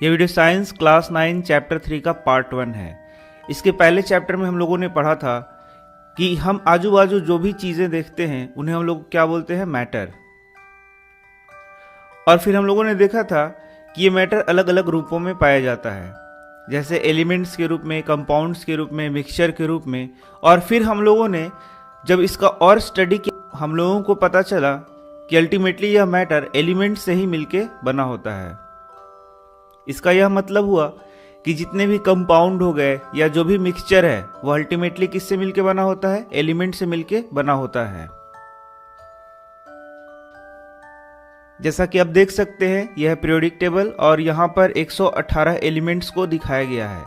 यह video science class 9 chapter 3 का part 1 है। इसके पहले चैप्टर में हम लोगों ने पढ़ा था कि हम आजू बाजू जो भी चीज़ें देखते हैं उन्हें हम लोग क्या बोलते हैं, मैटर। और फिर हम लोगों ने देखा था कि ये मैटर अलग अलग रूपों में पाया जाता है, जैसे एलिमेंट्स के रूप में, कंपाउंड्स के रूप में, मिक्सचर के रूप में। और फिर हम लोगों ने जब इसका और स्टडी किया, हम लोगों को पता चला कि अल्टीमेटली यह मैटर एलिमेंट से ही मिलके बना होता है। इसका यह मतलब हुआ कि जितने भी कंपाउंड हो गए या जो भी मिक्सचर है वो अल्टीमेटली किससे मिलके बना होता है, एलिमेंट से मिलके बना होता है। जैसा कि आप देख सकते हैं यह पीरियोडिक टेबल और यहाँ पर 118 एलिमेंट्स को दिखाया गया है।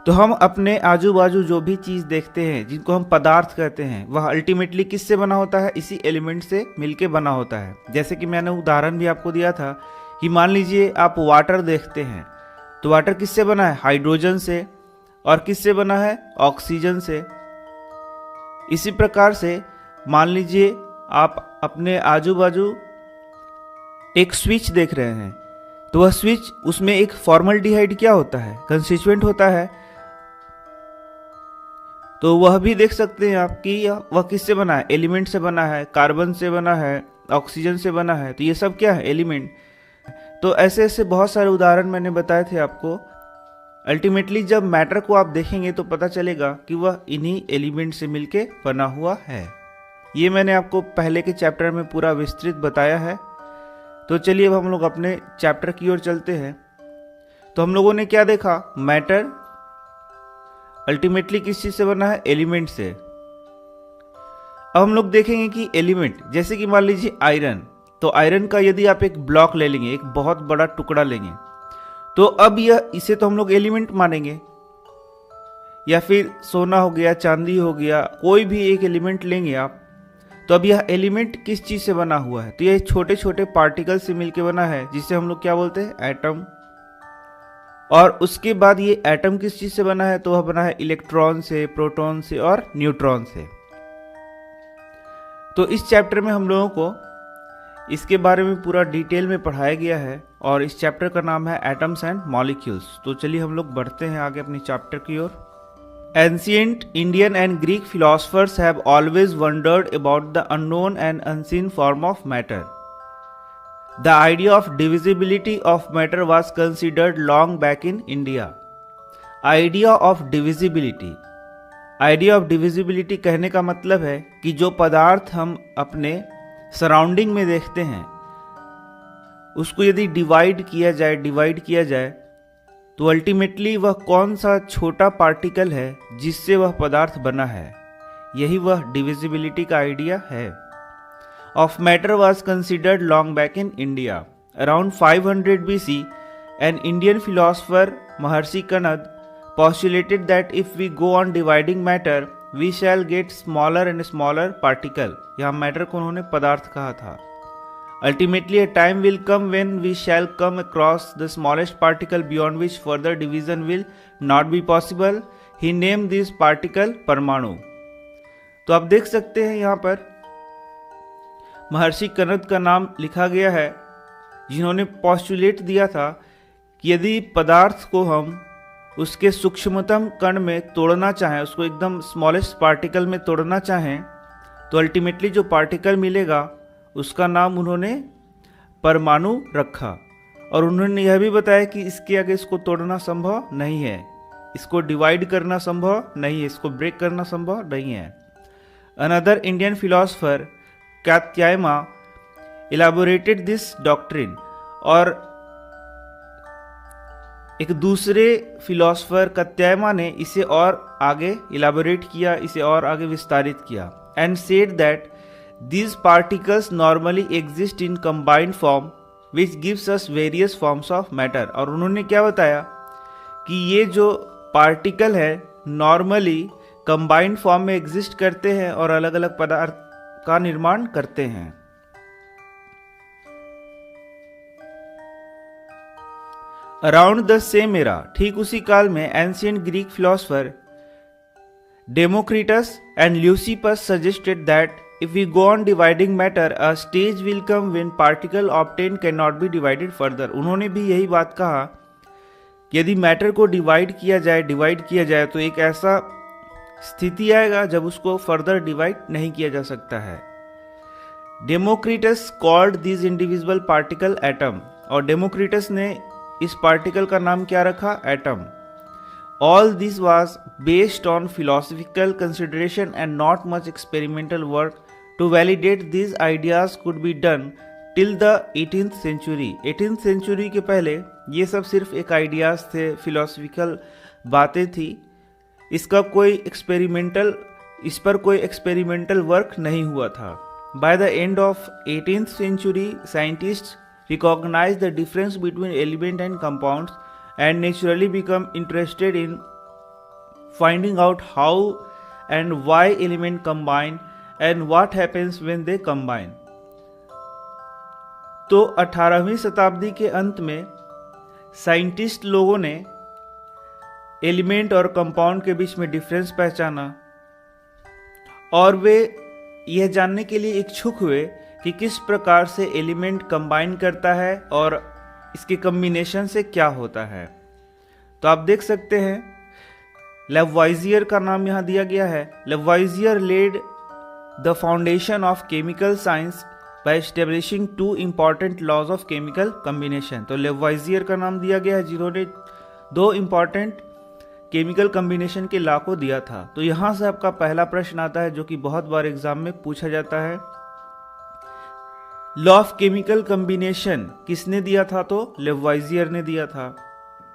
तो हम अपने आजू बाजू जो भी चीज़ देखते हैं जिनको हम पदार्थ कहते हैं वह अल्टीमेटली किससे बना होता है, इसी एलिमेंट से मिलके बना होता है। जैसे कि मैंने उदाहरण भी आपको दिया था कि मान लीजिए आप वाटर देखते हैं, तो वाटर किससे बना है, हाइड्रोजन से। और किससे बना है, ऑक्सीजन से। इसी प्रकार से मान लीजिए आप अपने आजू बाजू एक स्विच देख रहे हैं, तो वह स्विच, उसमें एक फॉर्मल्डिहाइड क्या होता है, कंस्टिट्यूएंट होता है। तो वह भी देख सकते हैं आप कि वह किससे बना है, एलिमेंट से बना है, कार्बन से बना है, ऑक्सीजन से बना है। तो ये सब क्या है, एलिमेंट। तो ऐसे ऐसे बहुत सारे उदाहरण मैंने बताए थे आपको। अल्टीमेटली जब मैटर को आप देखेंगे तो पता चलेगा कि वह इन्हीं एलिमेंट से मिलके बना हुआ है। ये मैंने आपको पहले के चैप्टर में पूरा विस्तृत बताया है। तो चलिए अब हम लोग अपने चैप्टर की ओर चलते हैं। तो हम लोगों ने क्या देखा, मैटर अल्टीमेटली किस चीज से बना है, एलिमेंट से। अब हम लोग देखेंगे कि एलिमेंट, जैसे कि मान लीजिए आयरन, तो आयरन का यदि आप एक ब्लॉक ले लेंगे, एक बहुत बड़ा टुकड़ा लेंगे, तो अब यह, इसे तो हम लोग एलिमेंट मानेंगे। या फिर सोना हो गया, चांदी हो गया, कोई भी एक एलिमेंट लेंगे आप, तो अब यह एलिमेंट किस चीज से बना हुआ है, तो यह छोटे छोटे पार्टिकल से मिलकर बना है, जिसे हम लोग क्या बोलते हैं, एटम। और उसके बाद ये एटम किस चीज से बना है, तो वह बना है इलेक्ट्रॉन से, प्रोटॉन से और न्यूट्रॉन से। तो इस चैप्टर में हम लोगों को इसके बारे में पूरा डिटेल में पढ़ाया गया है और इस चैप्टर का नाम है एटम्स एंड मॉलिक्यूल्स। तो चलिए हम लोग बढ़ते हैं आगे अपने चैप्टर की ओर। Ancient Indian and Greek philosophers have always wondered about the unknown and unseen form of matter. The idea of divisibility of matter was considered long back in India. Idea of divisibility. Idea of divisibility कहने का मतलब है कि जो पदार्थ हम अपने surrounding में देखते हैं उसको यदि डिवाइड किया जाए तो अल्टीमेटली वह कौन सा छोटा पार्टिकल है जिससे वह पदार्थ बना है, यही वह डिविजिबिलिटी का आइडिया है। Of matter was considered long back in India. Around 500 BC, an Indian philosopher Maharshi Kannada postulated that if we go on dividing matter, we shall get smaller and smaller particle। यहाँ matter को उन्होंने पदार्थ कहा था। Ultimately, a time will come when we shall come across the smallest particle beyond which further division will not be possible. He named this particle परमाणु। तो आप देख सकते हैं यहाँ पर महर्षि कनद का नाम लिखा गया है, जिन्होंने पोस्टुलेट दिया था कि यदि पदार्थ को हम उसके सूक्ष्मतम कण में तोड़ना चाहें, उसको एकदम स्मॉलेस्ट पार्टिकल में तोड़ना चाहें, तो अल्टीमेटली जो पार्टिकल मिलेगा उसका नाम उन्होंने परमाणु रखा। और उन्होंने यह भी बताया कि इसके आगे इसको तोड़ना संभव नहीं है, इसको डिवाइड करना संभव नहीं है, इसको ब्रेक करना संभव नहीं है। Another Indian philosopher Katyayana elaborated this doctrine. और एक दूसरे फिलोसफर कात्यायमा ने इसे और आगे इलाबोरेट किया, इसे और आगे विस्तारित किया। And said that these particles normally exist in combined form which gives us various forms of matter। और उन्होंने क्या बताया कि ये जो पार्टिकल है नॉर्मली कंबाइंड फॉर्म में एग्जिस्ट करते हैं और अलग अलग पदार्थ का निर्माण करते हैं। अराउंड द सेम एरा, ठीक उसी काल में, ancient Greek philosopher Democritus and Leucippus suggested that if we go on dividing matter, a stage will come when particle obtained cannot be divided further। उन्होंने भी यही बात कहा कि यदि मैटर को डिवाइड किया जाए तो एक ऐसा स्थिति आएगा जब उसको फर्दर डिवाइड नहीं किया जा सकता है। Democritus called this individual particle atom, और डेमोक्रिटस ने इस पार्टिकल का नाम क्या रखा? Atom. All this was based on philosophical consideration and not much experimental work to validate this ideas could be done till the 18th century. 18th century के पहले ये सब सिर्फ एक आइडियाज थे, फिलोसफिकल बातें थी। इस पर कोई एक्सपेरिमेंटल वर्क नहीं हुआ था। By the end of 18th century scientists recognize the difference between element and compounds and naturally become interested in finding out how and why element combine and what happens when they combine। तो 18वीं शताब्दी के अंत में scientist लोगों ने element और compound के बीच में डिफरेंस पहचाना और वे यह जानने के लिए इच्छुक हुए कि किस प्रकार से एलिमेंट कंबाइन करता है और इसके कम्बिनेशन से क्या होता है। तो आप देख सकते हैं लेवॉइजियर का नाम यहाँ दिया गया है। Lavoisier led the foundation of chemical science by establishing 2 important laws of chemical combination. तो लेवॉइजियर का नाम दिया गया है जिन्होंने 2 इंपॉर्टेंट केमिकल कम्बिनेशन के लॉ को दिया था। तो यहाँ से आपका पहला प्रश्न आता है जो कि बहुत बार एग्जाम में पूछा जाता है, लॉ ऑफ केमिकल कम्बिनेशन किसने दिया था? तो लेवॉइजियर ने दिया था।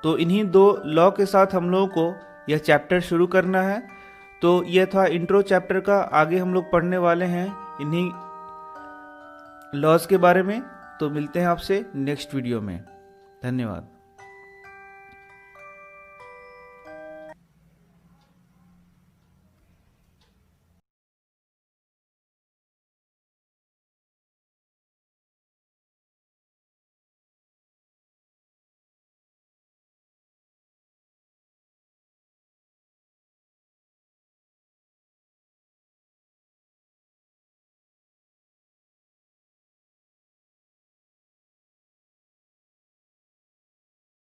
तो इन्हीं 2 लॉ के साथ हम लोगों को यह चैप्टर शुरू करना है। तो यह था इंट्रो चैप्टर का। आगे हम लोग पढ़ने वाले हैं इन्हीं लॉज के बारे में। तो मिलते हैं आपसे नेक्स्ट वीडियो में। धन्यवाद।